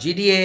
GDA,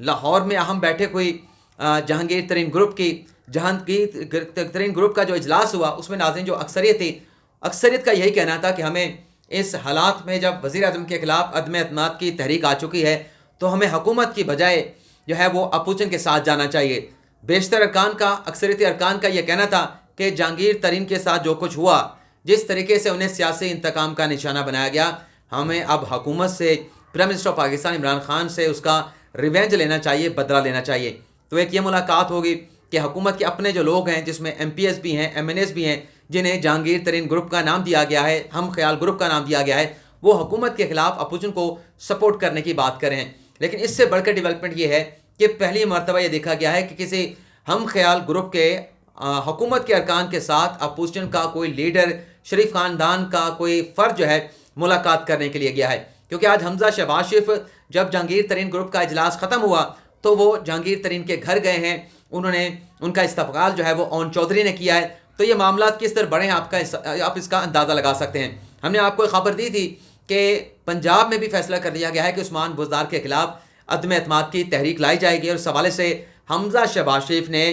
Lahore میں اہم بیٹھک ہوئی جہانگیر ترین گروپ کا جو اجلاس ہوا، اس میں ناظرین جو اکثریت تھی، اکثریت کا یہی کہنا تھا کہ ہمیں اس حالات میں جب وزیر اعظم کے خلاف عدم اعتماد کی تحریک آ چکی ہے تو ہمیں حکومت کی بجائے جو ہے وہ اپوزیشن کے ساتھ جانا چاہیے. بیشتر اکثریتی ارکان کا یہ کہنا تھا کہ جہانگیر ترین کے ساتھ جو کچھ ہوا، جس طریقے سے انہیں سیاسی انتقام کا نشانہ بنایا گیا، ہمیں اب حکومت سے، prime minister of Pakistan Imran Khan سے اس کا ریونج لینا چاہیے، بدلہ لینا چاہیے. تو ایک یہ ملاقات ہوگی کہ حکومت کے اپنے جو لوگ ہیں، جس میں ایم پی ایس بھی ہیں، ایم این ایس بھی ہیں، جنہیں جہانگیر ترین گروپ کا نام دیا گیا ہے، ہم خیال گروپ کا نام دیا گیا ہے، وہ حکومت کے خلاف اپوزیشن کو سپورٹ کرنے کی بات کریں. لیکن اس سے بڑھ کر ڈیولپمنٹ یہ ہے کہ پہلی مرتبہ یہ دیکھا گیا ہے کہ کسی ہم خیال گروپ کے حکومت کے ارکان کے ساتھ اپوزیشن کا کوئی لیڈر، شریف خاندان کا کوئی فرد جو ہے ملاقات کرنے کے لیے گیا ہے. کیونکہ آج حمزہ شہباز شریف جب جہانگیر ترین گروپ کا اجلاس ختم ہوا تو وہ جہانگیر ترین کے گھر گئے ہیں، انہوں نے ان کا استقبال جو ہے وہ اون چودھری نے کیا ہے. تو یہ معاملات کس طرح بڑھے ہیں آپ اس کا اندازہ لگا سکتے ہیں. ہم نے آپ کو خبر دی تھی کہ پنجاب میں بھی فیصلہ کر لیا گیا ہے کہ عثمان بزدار کے خلاف عدم اعتماد کی تحریک لائی جائے گی، اور اس حوالے سے حمزہ شہباز شریف نے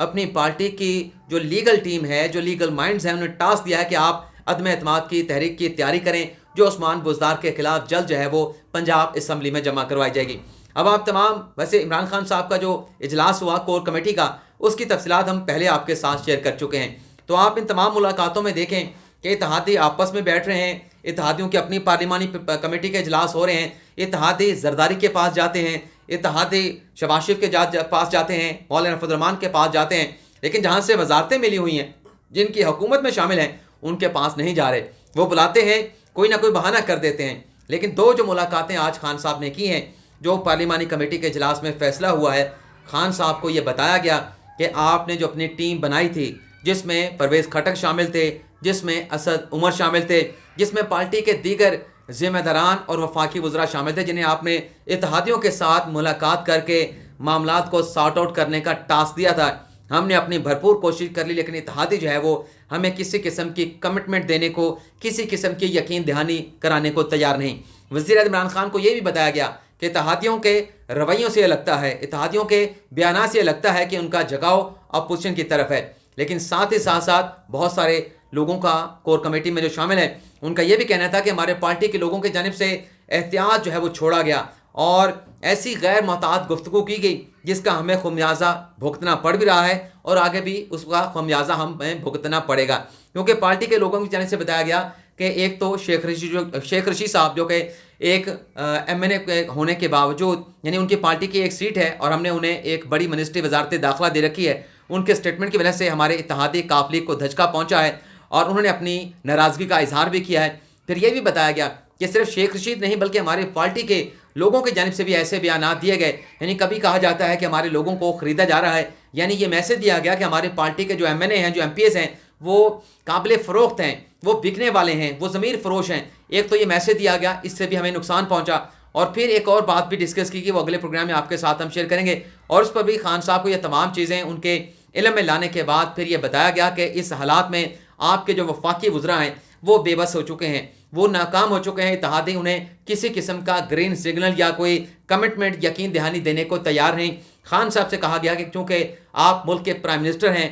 اپنی پارٹی کی جو لیگل ٹیم ہے، جو لیگل مائنڈز ہیں، انہیں ٹاسک دیا ہے کہ آپ عدم اعتماد کی تحریک کی تیاری کریں جو عثمان بزدار کے خلاف جلد جو ہے وہ پنجاب اسمبلی میں جمع کروائی جائے گی. اب آپ تمام، ویسے عمران خان صاحب کا جو اجلاس ہوا کور کمیٹی کا، اس کی تفصیلات ہم پہلے آپ کے ساتھ شیئر کر چکے ہیں. تو آپ ان تمام ملاقاتوں میں دیکھیں کہ اتحادی آپس میں بیٹھ رہے ہیں، اتحادیوں کی اپنی پارلیمانی کمیٹی کے اجلاس ہو رہے ہیں، اتحادی زرداری کے پاس جاتے ہیں، اتحادی شہباز شریف کے پاس جاتے ہیں، مولانا فضل الرحمان کے پاس جاتے ہیں، لیکن جہاں سے وزارتیں ملی ہوئی ہیں، جن کی حکومت میں شامل ہیں، ان کے پاس نہیں جا رہے. وہ بلاتے ہیں، کوئی نہ کوئی بہانہ کر دیتے ہیں. لیکن دو جو ملاقاتیں آج خان صاحب نے کی ہیں، جو پارلیمانی کمیٹی کے اجلاس میں فیصلہ ہوا ہے، خان صاحب کو یہ بتایا گیا کہ آپ نے جو اپنی ٹیم بنائی تھی، جس میں پرویز خٹک شامل تھے، جس میں اسد عمر شامل تھے، جس میں پارٹی کے دیگر ذمہ داران اور وفاقی وزراء شامل تھے، جنہیں آپ نے اتحادیوں کے ساتھ ملاقات کر کے معاملات کو سارٹ آؤٹ کرنے کا ٹاسک دیا تھا. ہم نے اپنی بھرپور کوشش کر لی، لیکن اتحادی جو ہے وہ ہمیں کسی قسم کی کمٹمنٹ دینے کو، کسی قسم کی یقین دہانی کرانے کو تیار نہیں. وزیر اعظم عمران خان کو یہ بھی بتایا گیا کہ اتحادیوں کے رویوں سے یہ لگتا ہے، اتحادیوں کے بیانات سے یہ لگتا ہے کہ ان کا جھکاؤ اپوزیشن کی طرف ہے. لیکن ساتھ ہی ساتھ بہت سارے لوگوں کا کور کمیٹی میں جو شامل ہے، ان کا یہ بھی کہنا تھا کہ ہمارے پارٹی کے لوگوں کی جانب سے احتیاط جو ہے وہ چھوڑا گیا اور ایسی غیر محتاط گفتگو کی گئی جس کا ہمیں خمیازہ بھگتنا پڑ بھی رہا ہے، اور آگے بھی اس کا خمیازہ ہمیں بھگتنا پڑے گا. کیونکہ پارٹی کے لوگوں کی جانب سے بتایا گیا کہ ایک تو شیخ رشید صاحب جو کہ ایک ایم این اے ہونے کے باوجود، یعنی ان کی پارٹی کی ایک سیٹ ہے اور ہم نے انہیں ایک بڑی منسٹری وزارت داخلہ دے رکھی ہے، ان کے سٹیٹمنٹ کی وجہ سے ہمارے اتحادی قافلے کو دھچکا پہنچا ہے اور انہوں نے اپنی ناراضگی کا اظہار بھی کیا ہے. پھر یہ بھی بتایا گیا کہ صرف شیخ رشید نہیں بلکہ ہماری پارٹی کے لوگوں کی جانب سے بھی ایسے بیانات دیے گئے. یعنی کبھی کہا جاتا ہے کہ ہمارے لوگوں کو خریدا جا رہا ہے، یعنی یہ میسج دیا گیا کہ ہماری پارٹی کے جو ایم این اے ہیں، جو ایم پی ایس ہیں، وہ قابل فروخت ہیں، وہ بکنے والے ہیں، وہ ضمیر فروش ہیں. ایک تو یہ میسج دیا گیا، اس سے بھی ہمیں نقصان پہنچا. اور پھر ایک اور بات بھی ڈسکس کی کہ وہ اگلے پروگرام میں آپ کے ساتھ ہم شیئر کریں گے، اور اس پر بھی خان صاحب کو یہ تمام چیزیں ان کے علم میں لانے کے بعد پھر یہ بتایا گیا کہ اس حالات میں آپ کے جو وفاقی وزراء ہیں وہ بے بس ہو چکے ہیں، وہ ناکام ہو چکے ہیں. اتحادی انہیں کسی قسم کا گرین سگنل یا کوئی کمٹمنٹ، یقین دہانی دینے کو تیار نہیں. خان صاحب سے کہا گیا کہ چونکہ آپ ملک کے پرائم منسٹر ہیں،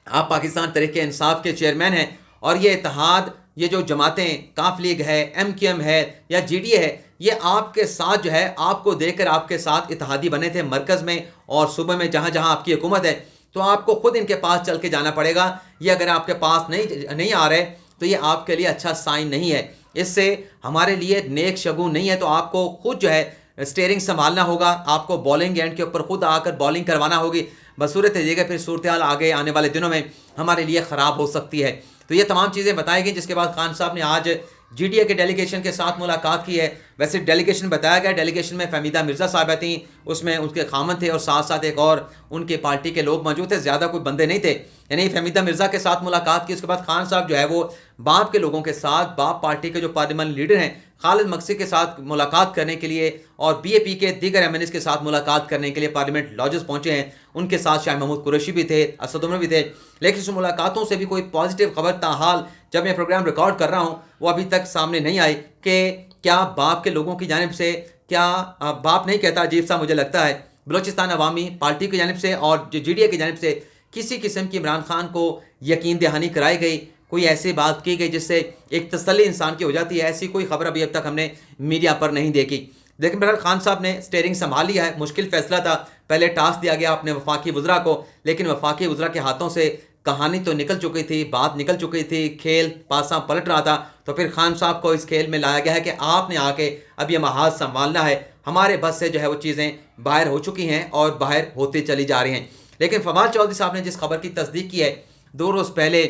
آپ پاکستان تحریک انصاف کے چیئرمین ہیں، اور یہ اتحاد، یہ جو جماعتیں کاف لیگ ہے، ایم کیو ایم ہے یا جی ڈی اے ہے، یہ آپ کے ساتھ جو ہے، آپ کو دیکھ کر آپ کے ساتھ اتحادی بنے تھے مرکز میں اور صوبے میں، جہاں جہاں آپ کی حکومت ہے. تو آپ کو خود ان کے پاس چل کے جانا پڑے گا. یہ اگر آپ کے پاس نہیں آ رہے تو یہ آپ کے لیے اچھا سائن نہیں ہے، اس سے ہمارے لیے نیک شگون نہیں ہے. تو آپ کو خود جو ہے اسٹیئرنگ سنبھالنا ہوگا، آپ کو بالنگ اینڈ کے اوپر خود آ کر بالنگ کروانا ہوگی. بصورت یہ کہ پھر صورتحال آگے آنے والے دنوں میں ہمارے لیے خراب ہو سکتی ہے. تو یہ تمام چیزیں بتائی گئی، جس کے بعد خان صاحب نے آج جی ڈی اے کے ڈیلیگیشن کے ساتھ ملاقات کی ہے. ویسے ڈیلیگیشن بتایا گیا، ڈیلیگیشن میں فہمیدہ مرزا صاحبہ تھیں، اس میں ان کے خامن تھے اور ساتھ ساتھ ایک اور ان کے پارٹی کے لوگ موجود تھے. زیادہ کوئی بندے نہیں تھے. یعنی فہمیدہ مرزا کے ساتھ ملاقات کی. اس کے بعد خان صاحب جو ہے وہ باپ کے لوگوں کے ساتھ، باپ پارٹی کے جو پارلیمانی لیڈر ہیں خالد مقصی کے ساتھ ملاقات کرنے کے لیے، اور بی اے پی کے دیگر ایم این ایس کے ساتھ ملاقات کرنے کے لیے پارلیمنٹ لاجز پہنچے ہیں. ان کے ساتھ شاہ محمود قریشی بھی تھے، اسد عمر بھی تھے. لیکن اس ملاقاتوں سے بھی کوئی پازیٹیو خبر تاحال جب میں پروگرام ریکارڈ کر رہا ہوں وہ ابھی تک سامنے نہیں آئی کہ کیا باپ کے لوگوں کی جانب سے، کیا باپ نہیں کہتا، عجیب سا مجھے لگتا ہے، بلوچستان عوامی پارٹی کی جانب سے اور جو GDA کی جانب سے کسی قسم کی عمران خان کو یقین دہانی کرائی گئی، کوئی ایسی بات کی گئی جس سے ایک تسلی انسان کی ہو جاتی ہے، ایسی کوئی خبر ابھی اب تک ہم نے میڈیا پر نہیں دیکھی۔ لیکن بہرحال خان صاحب نے اسٹیئرنگ سنبھال لیا ہے، مشکل فیصلہ تھا، پہلے ٹاسک دیا گیا اپنے وفاقی وزراء کو، لیکن وفاقی وزراء کے ہاتھوں سے کہانی تو نکل چکی تھی، بات نکل چکی تھی، کھیل پاساں پلٹ رہا تھا، تو پھر خان صاحب کو اس کھیل میں لایا گیا ہے کہ آپ نے آ کے اب یہ محاذ سنبھالنا ہے، ہمارے بس سے جو ہے وہ چیزیں باہر ہو چکی ہیں اور باہر ہوتی چلی جا رہی ہیں۔ لیکن فواد چودھری صاحب نے جس خبر کی تصدیق کی ہے، 2 روز پہلے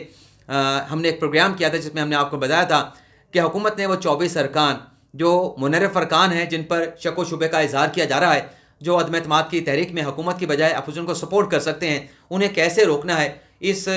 ہم نے ایک پروگرام کیا تھا جس میں ہم نے آپ کو بتایا تھا کہ حکومت نے وہ 24 ارکان جو منحرف ارکان ہیں، جن پر شک و شبے کا اظہار کیا جا رہا ہے، جو عدم اعتماد کی تحریک میں حکومت کی بجائے اپوزیشن کو سپورٹ کر سکتے ہیں، انہیں کیسے روکنا ہے، اس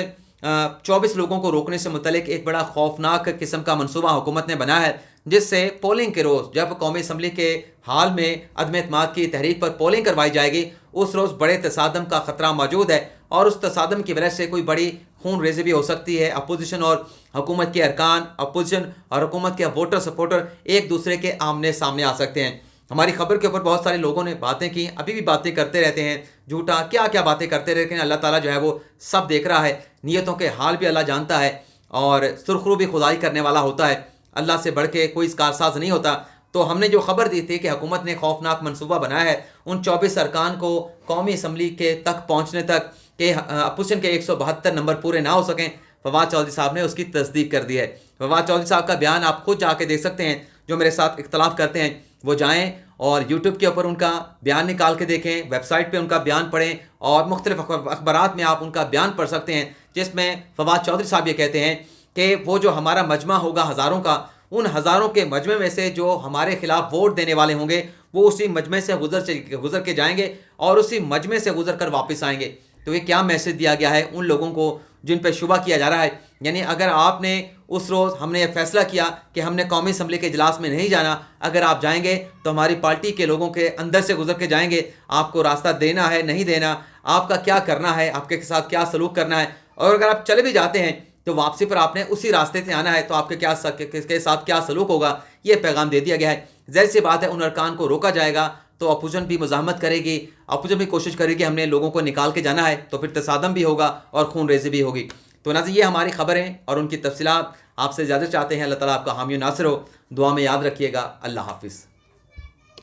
24 لوگوں کو روکنے سے متعلق ایک بڑا خوفناک قسم کا منصوبہ حکومت نے بنایا ہے، جس سے پولنگ کے روز جب قومی اسمبلی کے حال میں عدم اعتماد کی تحریک پر پولنگ کروائی جائے گی، اس روز بڑے تصادم کا خطرہ موجود ہے، اور اس تصادم کی وجہ سے کوئی بڑی خون ریزی بھی ہو سکتی ہے۔ اپوزیشن اور حکومت کے ارکان، اپوزیشن اور حکومت کے ووٹر سپورٹر ایک دوسرے کے آمنے سامنے آ سکتے ہیں۔ ہماری خبر کے اوپر بہت سارے لوگوں نے باتیں کی، ابھی بھی باتیں کرتے رہتے ہیں، جھوٹا کیا کیا باتیں کرتے رہتے ہیں، اللہ تعالیٰ جو ہے وہ سب دیکھ رہا ہے، نیتوں کے حال بھی اللہ جانتا ہے، اور سرخرو بھی خدائی کرنے والا ہوتا ہے، اللہ سے بڑھ کے کوئی کارساز نہیں ہوتا۔ تو ہم نے جو خبر دی تھی کہ حکومت نے خوفناک منصوبہ بنایا ہے ان 24 ارکان کو قومی اسمبلی کے تک پہنچنے تک کہ اپوزیشن کے 172 نمبر پورے نہ ہو سکیں، فواد چودھری صاحب نے اس کی تصدیق کر دی ہے۔ فواد چودھری صاحب کا بیان آپ خود جا کے دیکھ سکتے ہیں، جو میرے ساتھ اختلاف کرتے ہیں وہ جائیں اور یوٹیوب کے اوپر ان کا بیان نکال کے دیکھیں، ویب سائٹ پہ ان کا بیان پڑھیں، اور مختلف اخبارات میں آپ ان کا بیان پڑھ سکتے ہیں، جس میں فواد چودھری صاحب یہ کہتے ہیں کہ وہ جو ہمارا مجمع ہوگا ہزاروں کا، ان ہزاروں کے مجمع میں سے جو ہمارے خلاف ووٹ دینے والے ہوں گے وہ اسی مجمع سے گزر کے جائیں گے اور اسی مجمع سے گزر کر واپس آئیں گے۔ تو یہ کیا میسج دیا گیا ہے ان لوگوں کو جن پہ شبہ کیا جا رہا ہے؟ یعنی اگر آپ نے اس روز ہم نے یہ فیصلہ کیا کہ ہم نے قومی اسمبلی کے اجلاس میں نہیں جانا، اگر آپ جائیں گے تو ہماری پارٹی کے لوگوں کے اندر سے گزر کے جائیں گے، آپ کو راستہ دینا ہے نہیں دینا، آپ کا کیا کرنا ہے، آپ کے ساتھ کیا سلوک کرنا ہے، اور اگر آپ چلے بھی جاتے ہیں تو واپسی پر آپ نے اسی راستے سے آنا ہے، تو آپ کے ساتھ کیا سلوک ہوگا، یہ پیغام دے دیا گیا ہے۔ ظاہر سی بات ہے ان ارکان کو روکا جائے گا تو اپوزیشن بھی مزاحمت کرے گی، اپوزیشن بھی کوشش کرے گی ہم نے لوگوں کو نکال کے جانا ہے، تو پھر تصادم بھی ہوگا اور خون ریزی بھی ہوگی۔ تو ناظرین یہ ہماری خبریں اور ان کی تفصیلات آپ سے زیادہ چاہتے ہیں، اللہ تعالیٰ آپ کا حامی و ناصر ہو، دعا میں یاد رکھیے گا۔ اللہ حافظ۔